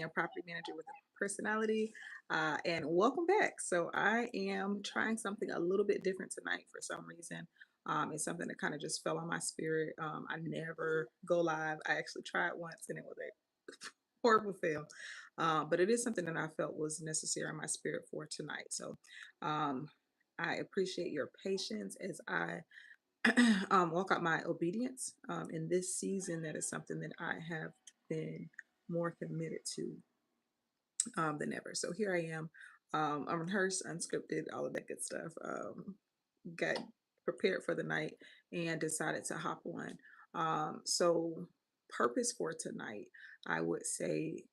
am property manager with a personality, and welcome back. So I am trying something a little bit different tonight for some reason. It's something that kind of just fell on my spirit. I never go live. I actually tried once and it was a horrible fail. But it is something that I felt was necessary in my spirit for tonight. So um, I appreciate your patience as I walk out my obedience. In this season, that is something that I have been more committed to than ever. So here I am. I'm rehearsed, unscripted, all of that good stuff. Got prepared for the night and decided to hop on. So purpose for tonight, I would say,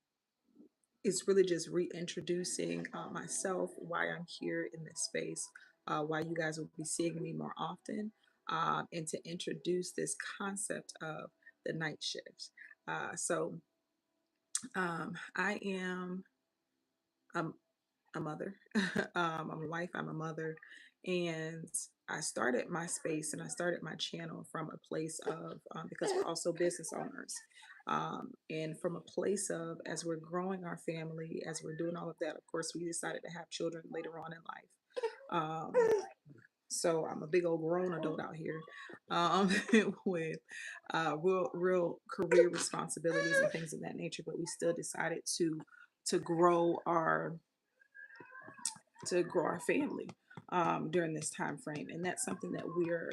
is really just reintroducing myself, why I'm here in this space, why you guys will be seeing me more often, and to introduce this concept of the night shifts. I am a, a mother. I'm a wife, I'm a mother. And I started my space and I started my channel from a place of, because we're also business owners. And from a place of, as we're growing our family, as we're doing all of that, of course, we decided to have children later on in life. Um, so I'm a big old grown adult out here um, with real career responsibilities and things of that nature. But we still decided to grow our to grow our family during this time frame, and that's something that we're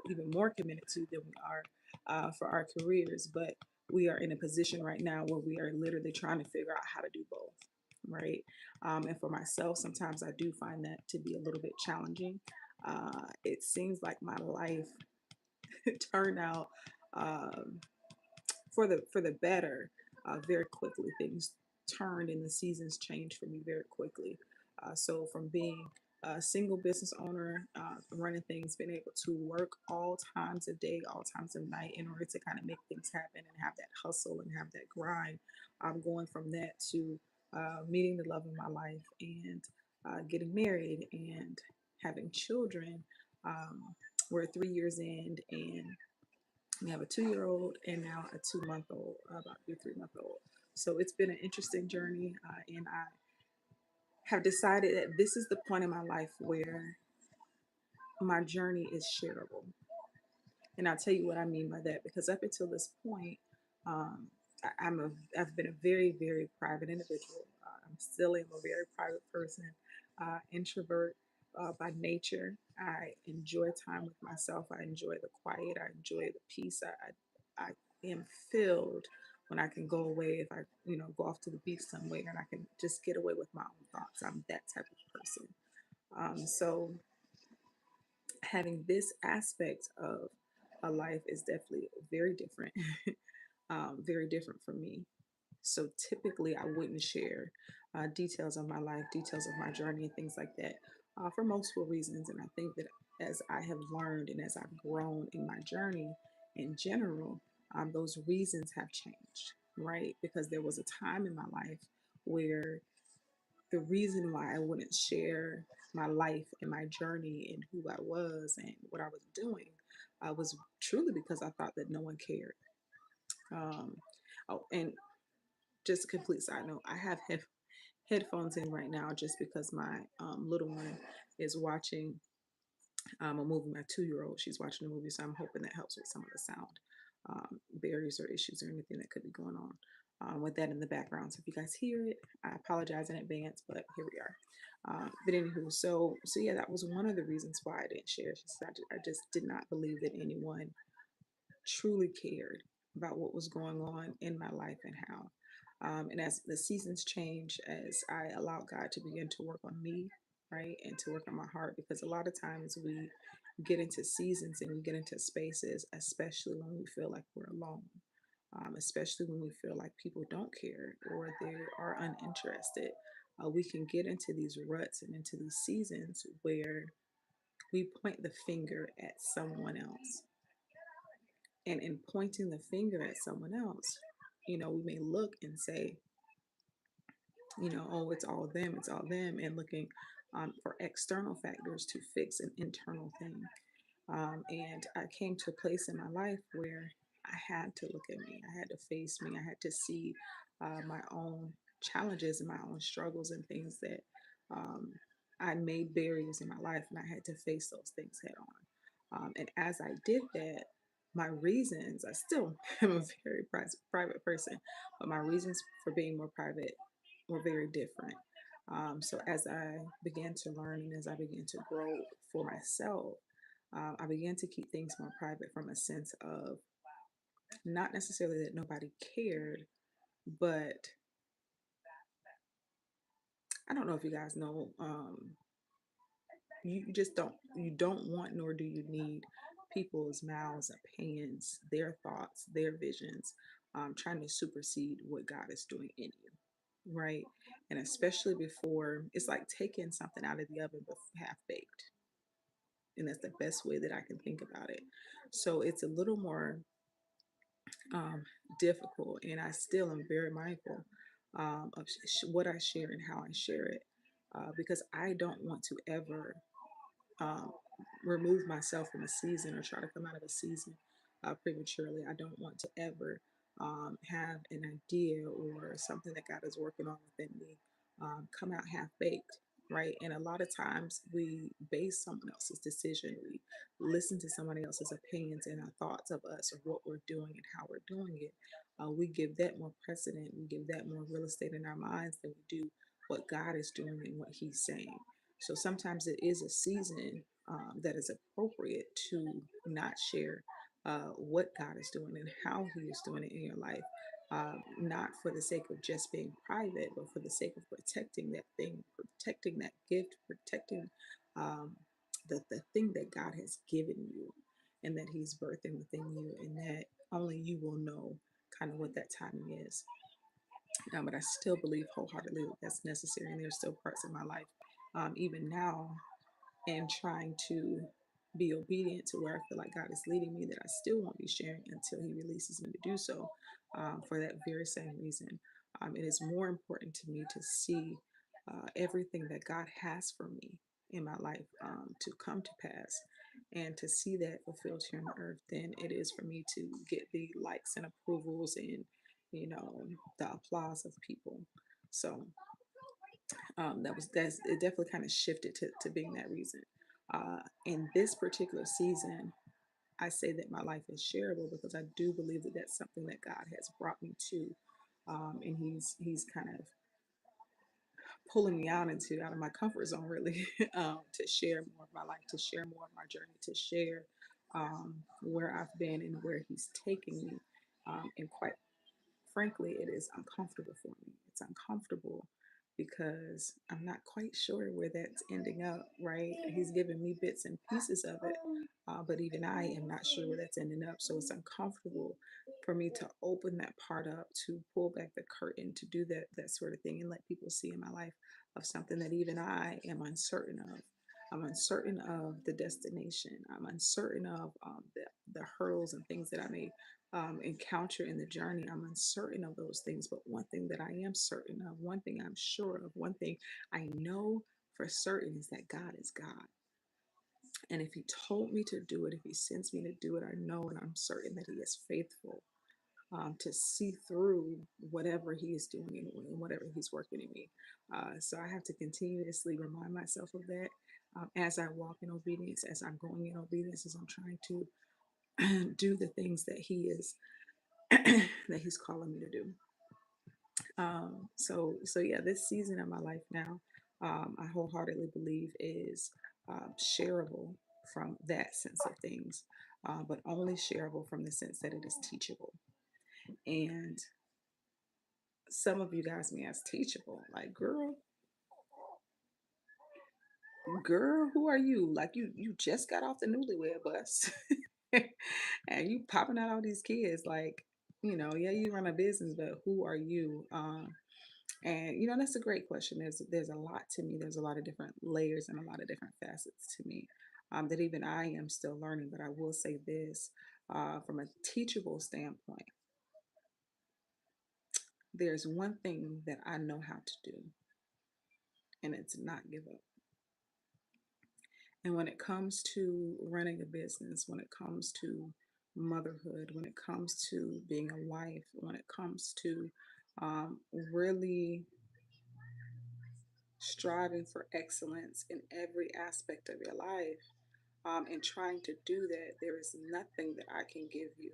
even more committed to than we are for our careers. But we are in a position right now where we are literally trying to figure out how to do both, right? And for myself, sometimes I do find that to be a little bit challenging. It seems like my life turned out um, for the better very quickly. Things turned and the seasons changed for me very quickly. So from being a single business owner, running things, being able to work all times of day, all times of night in order to kind of make things happen and have that hustle and have that grind. I'm going from that to meeting the love of my life and getting married and having children. Um, we're 3 years in, and we have a 2 year old and now a 2 month old, about to be 3 month old. So it's been an interesting journey, and I have decided that this is the point in my life where my journey is shareable. And I'll tell you what I mean by that, because up until this point, um, I've been a very, very private individual. I'm still am a very private person, introvert by nature. I enjoy time with myself. I enjoy the quiet. I enjoy the peace. I am filled when I can go away. If I, go off to the beach somewhere and I can just get away with my own thoughts. I'm that type of person. So having this aspect of a life is definitely very different, very different for me. So typically, I wouldn't share details of my life, details of my journey, and things like that for multiple reasons. And I think that as I have learned and as I've grown in my journey in general, those reasons have changed, right? Because there was a time in my life where the reason why I wouldn't share my life and my journey and who I was and what I was doing was truly because I thought that no one cared. Um, oh, and just a complete side note, I have headphones in right now just because my little one is watching a movie. My 2 year old, she's watching a movie, so I'm hoping that helps with some of the sound barriers or issues or anything that could be going on with that in the background. So if you guys hear it, I apologize in advance, but here we are. But anywho, so yeah, that was one of the reasons why I didn't share. I just did not believe that anyone truly cared about what was going on in my life and how. And as the seasons change, as I allow God to begin to work on me, right, and to work on my heart, because a lot of times we get into seasons and we get into spaces, especially when we feel like we're alone, especially when we feel like people don't care or they are uninterested. We can get into these ruts and into these seasons where we point the finger at someone else. And in pointing the finger at someone else, we may look and say, oh, it's all them, and looking for external factors to fix an internal thing. And I came to a place in my life where I had to look at me, I had to face me, I had to see my own. challenges and my own struggles and things that um, I made barriers in my life, and I had to face those things head on. And as I did that, my reasons, I still am a very private person, but my reasons for being more private were very different. So as I began to learn and as I began to grow for myself, I began to keep things more private from a sense of not necessarily that nobody cared, but I don't know if you guys know, you just don't want nor do you need people's mouths, opinions, their thoughts, their visions, trying to supersede what God is doing in you, right? And especially before it's like taking something out of the oven half baked, and that's the best way that I can think about it. So it's a little more um, difficult, and I still am very mindful of what I share and how I share it, because I don't want to ever um, remove myself from a season or try to come out of a season prematurely. I don't want to ever have an idea or something that God is working on within me come out half baked, right? And a lot of times we base someone else's decision, we listen to somebody else's opinions and our thoughts of us or what we're doing and how we're doing it. We give that more precedent, we give that more real estate in our minds than we do what God is doing and what He's saying. So sometimes it is a season that is appropriate to not share what God is doing and how He is doing it in your life. Not for the sake of just being private, but for the sake of protecting that thing, protecting that gift, protecting um, the thing that God has given you and that He's birthing within you, and that only you will know kind of what that timing is. But I still believe wholeheartedly that that's necessary, and there's still parts of my life, even now, and trying to be obedient to where I feel like God is leading me, that I still won't be sharing until He releases me to do so, for that very same reason. It is more important to me to see everything that God has for me in my life to come to pass and to see that fulfilled here on the earth than it is for me to get the likes and approvals and, you know, the applause of people. So that's it definitely kind of shifted to being that reason. In this particular season, I say that my life is shareable because I do believe that that's something that God has brought me to, and He's kind of pulling me out of my comfort zone, really, to share more of my life, to share more of my journey, to share where I've been and where He's taking me, and quite frankly, it is uncomfortable for me. It's uncomfortable because I'm not quite sure where that's ending up, right? He's given me bits and pieces of it, but even I am not sure where that's ending up. So it's uncomfortable for me to open that part up, to pull back the curtain, to do that sort of thing, and let people see in my life of something that even I am uncertain of. I'm uncertain of the destination. I'm uncertain of the hurdles and things that I may encounter in the journey. I'm uncertain of those things, but one thing that I am certain of, one thing I'm sure of, one thing I know for certain is that God is God. And if He told me to do it, if He sends me to do it, I know and I'm certain that He is faithful to see through whatever He is doing and whatever He's working in me. So I have to continuously remind myself of that as I walk in obedience, as I'm going in obedience, as I'm trying to do the things that He is that He's calling me to do. So yeah, this season of my life now, I wholeheartedly believe is shareable from that sense of things, but only shareable from the sense that it is teachable. And some of you guys may ask, teachable, like, girl, who are you? Like, you just got off the newlywed bus, and you popping out all these kids, like, yeah, you run a business, but who are you? And that's a great question. There's a lot to me. There's a lot of different layers and a lot of different facets to me that even I am still learning. But I will say this, from a teachable standpoint, there's one thing that I know how to do, and it's not give up. And when it comes to running a business, when it comes to motherhood, when it comes to being a wife, when it comes to Really striving for excellence in every aspect of your life, and trying to do that, there is nothing that I can give you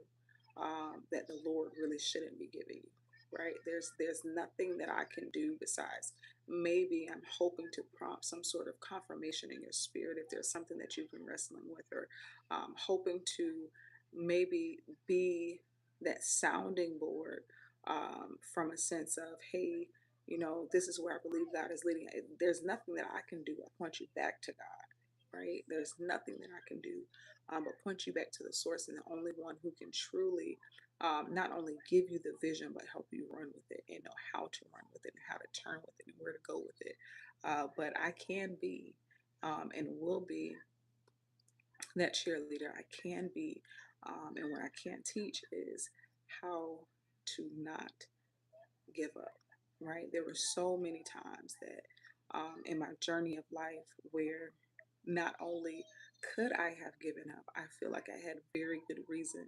that the Lord really shouldn't be giving you. Right? There's nothing that I can do besides maybe I'm hoping to prompt some sort of confirmation in your spirit if there's something that you've been wrestling with, or hoping to maybe be that sounding board, from a sense of, hey, this is where I believe God is leading. There's nothing that I can do. I point you back to God, right? There's nothing that I can do, but point you back to the source and the only one who can truly, not only give you the vision, but help you run with it and know how to run with it and how to turn with it and where to go with it. But I can be, and will be, that cheerleader. I can be, and what I can't teach is how to not give up, right? There were so many times that, in my journey of life, where not only could I have given up, I feel like I had very good reason,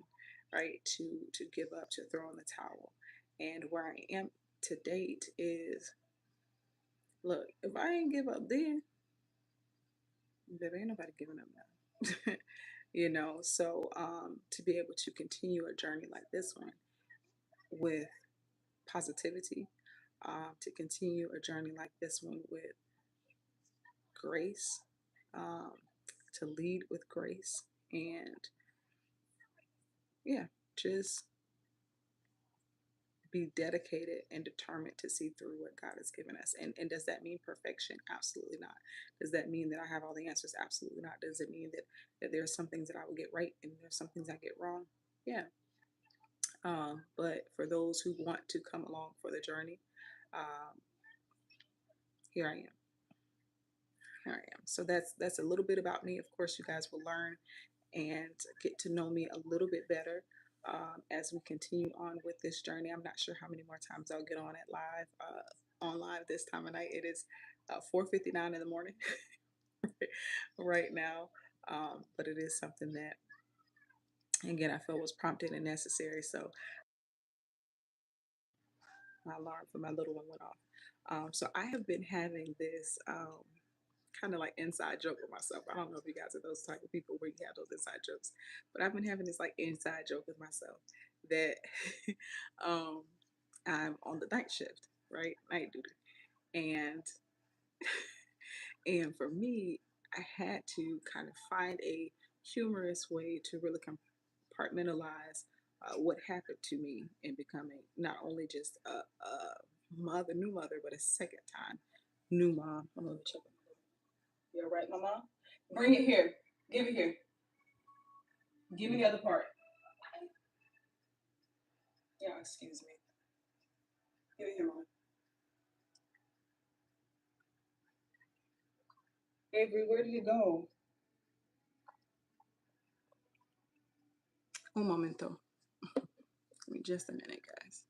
right, to give up, to throw in the towel. And where I am to date is, look, if I ain't give up then, there ain't nobody giving up now. So to be able to continue a journey like this one with positivity, to continue a journey like this one with grace, um, to lead with grace, and yeah, just be dedicated and determined to see through what God has given us. And does that mean perfection? Absolutely not. Does that mean that I have all the answers? Absolutely not. Does it mean that there are some things that I will get right and there's some things I get wrong? Yeah. But for those who want to come along for the journey, um, here I am. Here I am. So that's a little bit about me. Of course, you guys will learn and get to know me a little bit better, as we continue on with this journey. I'm not sure how many more times I'll get on it live, on live this time of night. It is 4:59 in the morning right now, but it is something that, again, I feel was prompted and necessary. So my alarm for my little one went off. So I have been having this, kind of like inside joke with myself. I don't know if you guys are those type of people where you have those inside jokes, but I've been having this like inside joke with myself that um, I'm on the night shift, right? Night duty. And and for me, I had to kind of find a humorous way to really compartmentalize what happened to me in becoming not only just a mother, new mother, but a second time new mom. I'm gonna check. You all right, Mama? Bring it here. Give it here. Give me the other part. Yeah, excuse me. Give it here, Mama. Avery, where did it go? Un momento. Give me just a minute, guys.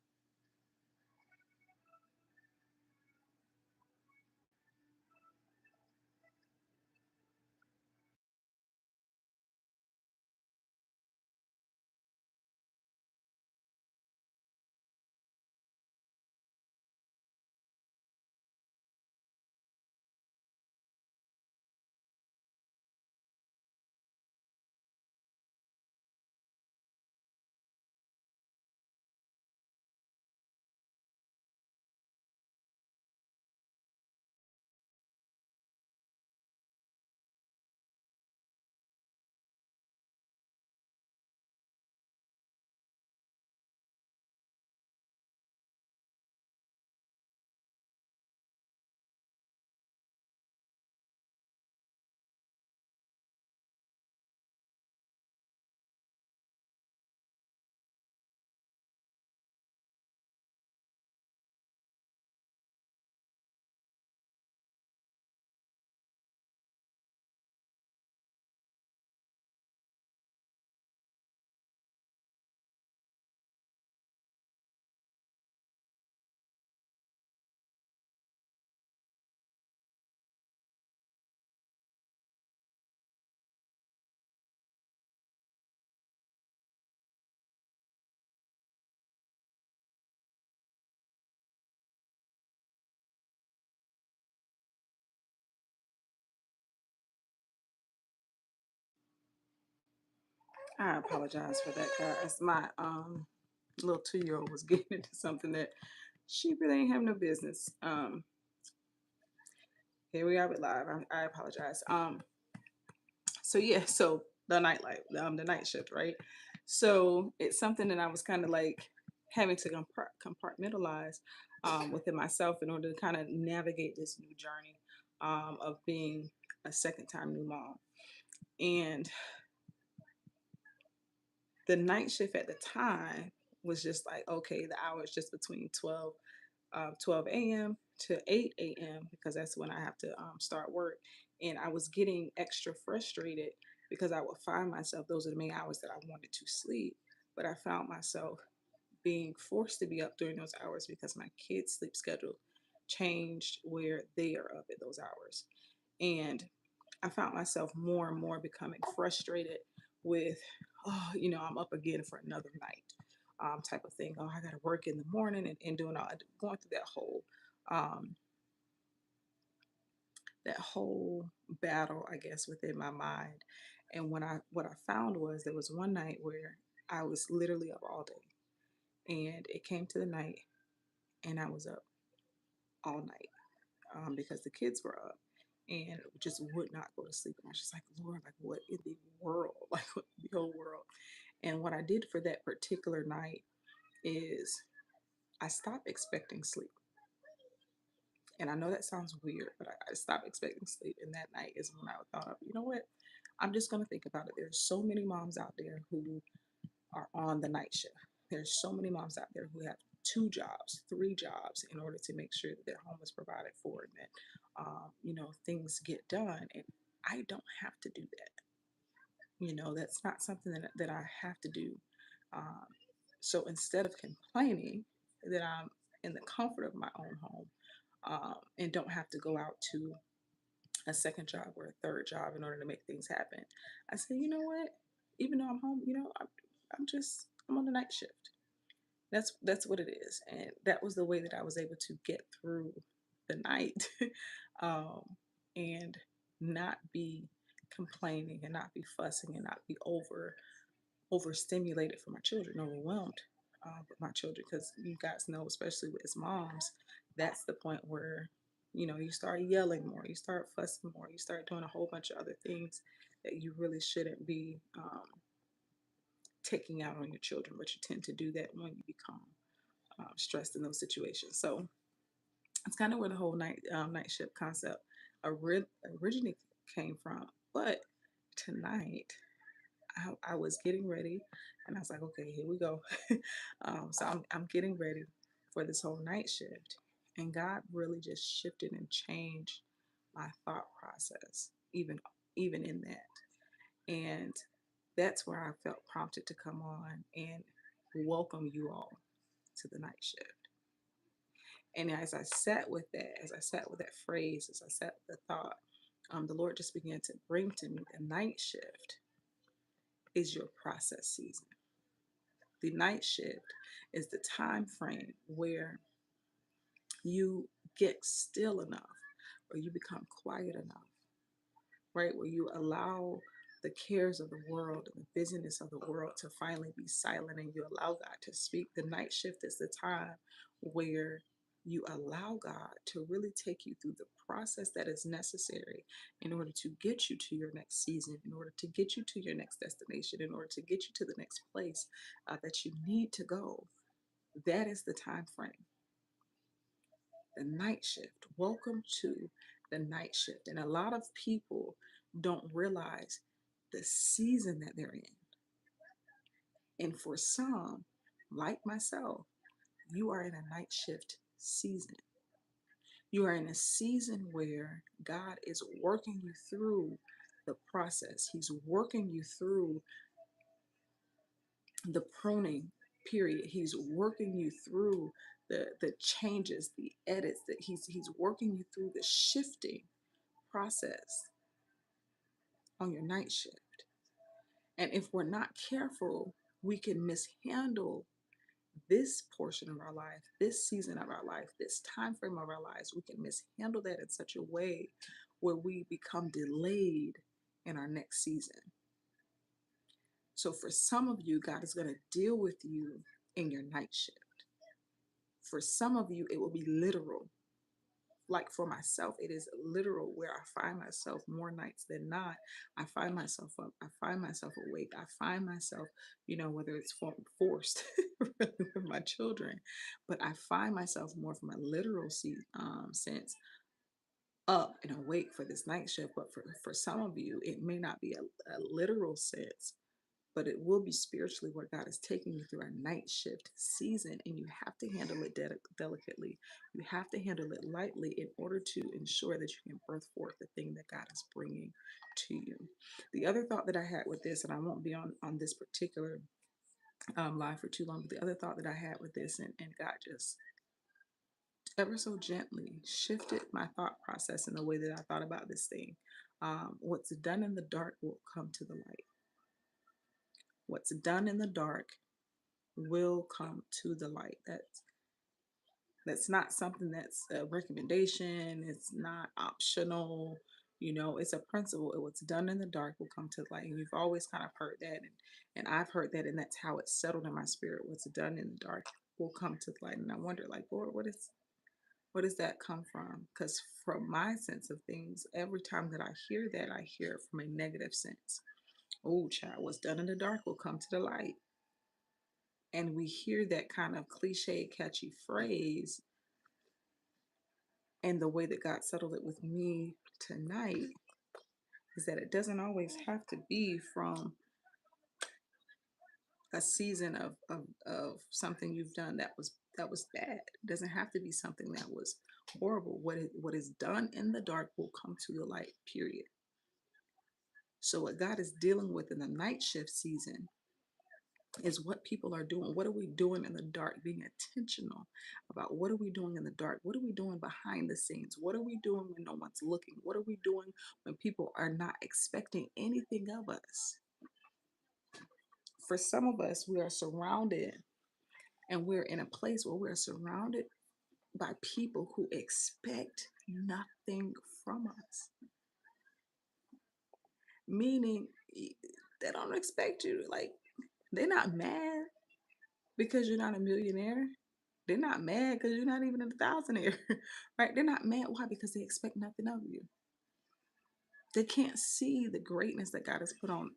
I apologize for that, guys. My little 2-year-old was getting into something that she really ain't have no business. Here we are with live. I apologize. So yeah, so the night shift, right? So it's something that I was kind of like having to compartmentalize within myself in order to kind of navigate this new journey of being a second time new mom. And the night shift at the time was just like, okay, the hours just between 12 a.m. to 8 a.m. because that's when I have to start work. And I was getting extra frustrated because I would find myself, those are the main hours that I wanted to sleep, but I found myself being forced to be up during those hours because my kids' sleep schedule changed where they are up at those hours. And I found myself more and more becoming frustrated with, oh, I'm up again for another night, type of thing. Oh, I got to work in the morning and doing all, going through um, that whole battle, I guess, within my mind. And what I found was there was one night where I was literally up all day, and it came to the night, and I was up all night because the kids were up and just would not go to sleep. And I was just like, Lord, like what in the world? Like what in the whole world? And what I did for that particular night is I stopped expecting sleep. And I know that sounds weird, but I stopped expecting sleep. And that night is when I thought of, you know what? I'm just going to think about it. There's so many moms out there who are on the night shift. There's so many moms out there who have 2 jobs, 3 jobs in order to make sure that their home is provided for and that, things get done. And I don't have to do that. That's not something that I have to do. Um, so instead of complaining that I'm in the comfort of my own home and don't have to go out to a second job or a third job in order to make things happen, I say, you know what? Even though I'm home, I'm on the night shift. That's what it is, and that was the way that I was able to get through the night, um, and not be complaining and not be fussing and not be overstimulated for my children, overwhelmed with my children. Because you guys know, especially with as moms, that's the point where you start yelling more, you start fussing more, you start doing a whole bunch of other things that you really shouldn't be taking out on your children, but you tend to do that when you become stressed in those situations. So it's kind of where the whole night shift concept originally came from. But tonight, I was getting ready, and I was like, okay, here we go. So I'm getting ready for this whole night shift, and God really just shifted and changed my thought process, even in that. And that's where I felt prompted to come on and welcome you all to the night shift. And as I sat with that phrase, as I sat with the thought, the Lord just began to bring to me the night shift is your process season. The night shift is the time frame where you get still enough or you become quiet enough, right? Where you allow the cares of the world and the busyness of the world to finally be silent and you allow God to speak. The night shift is the time where you allow God to really take you through the process that is necessary in order to get you to your next season, in order to get you to your next destination, in order to get you to the next place that you need to go. That is the time frame. The night shift. Welcome to the night shift. And a lot of people don't realize the season that they're in. And for some, like myself, you are in a night shift season. You are in a season where God is working you through the process. He's working you through the pruning period. He's working you through the changes, the edits, that he's working you through the shifting process on your night shift. And if we're not careful, we can mishandle this portion of our life, this season of our life, this time frame of our lives. We can mishandle that in such a way where we become delayed in our next season. So for some of you, God is going to deal with you in your night shift. For some of you, it will be literal. Like for myself, it is literal where I find myself more nights than not. I find myself up. I find myself awake. I find myself, whether it's forced really with my children, but I find myself more from a literal sense up and awake for this night shift. But for some of you, it may not be a literal sense, but it will be spiritually where God is taking you through a night shift season, and you have to handle it delicately. You have to handle it lightly in order to ensure that you can birth forth the thing that God is bringing to you. The other thought that I had with this, and I won't be on this particular live for too long, but the other thought that I had with this, and God just ever so gently shifted my thought process in the way that I thought about this thing. What's done in the dark will come to the light. What's done in the dark will come to the light. That's not something that's a recommendation. It's not optional. It's a principle. What's done in the dark will come to the light. And you've always kind of heard that, and I've heard that, and that's how it's settled in my spirit. What's done in the dark will come to the light. And I wonder, like, Lord, what does that come from? Because from my sense of things, every time that I hear that, I hear it from a negative sense. Oh, child, what's done in the dark will come to the light. And we hear that kind of cliche, catchy phrase. And the way that God settled it with me tonight is that it doesn't always have to be from a season of something you've done that was bad. It doesn't have to be something that was horrible. What is done in the dark will come to the light, period. So what God is dealing with in the night shift season is what people are doing. What are we doing in the dark? Being intentional about what are we doing in the dark? What are we doing behind the scenes? What are we doing when no one's looking? What are we doing when people are not expecting anything of us? For some of us, we are surrounded and we're in a place where we're surrounded by people who expect nothing from us. Meaning, they don't expect you. Like, they're not mad because you're not a millionaire. They're not mad because you're not even a thousandaire, right? They're not mad. Why? Because they expect nothing of you. They can't see the greatness that God has put on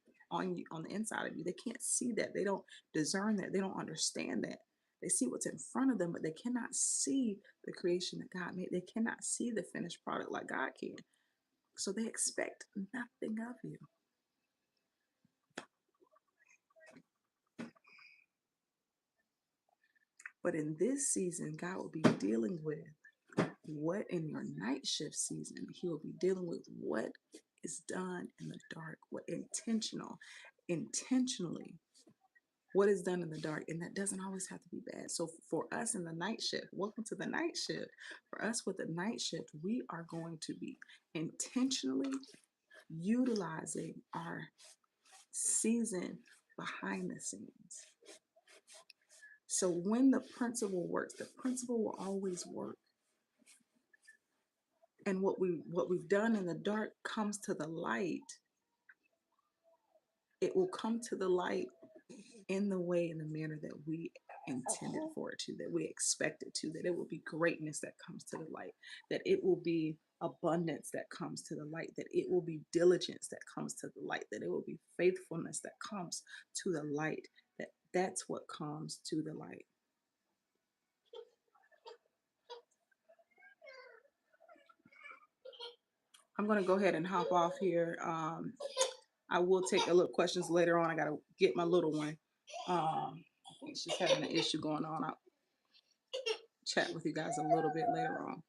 you, on the inside of you. They can't see that. They don't discern that. They don't understand that. They see what's in front of them, but they cannot see the creation that God made. They cannot see the finished product like God can. So they expect nothing of you. But in this season, God will be dealing with what in your night shift season. He will be dealing with what is done in the dark, what intentionally, what is done in the dark. And that doesn't always have to be bad. So for us in the night shift, welcome to the night shift. For us with the night shift, we are going to be intentionally utilizing our season behind the scenes. So when the principle works, the principle will always work. And what we've done in the dark comes to the light. It will come to the light in the way, in the manner that we intended for it to, that we expect it to, that it will be greatness that comes to the light, that it will be abundance that comes to the light, that it will be diligence that comes to the light, that it will be faithfulness that comes to the light, that's what comes to the light. I'm going to go ahead and hop off here. I will take a little questions later on. I got to get my little one. I think she's having an issue going on. I'll chat with you guys a little bit later on.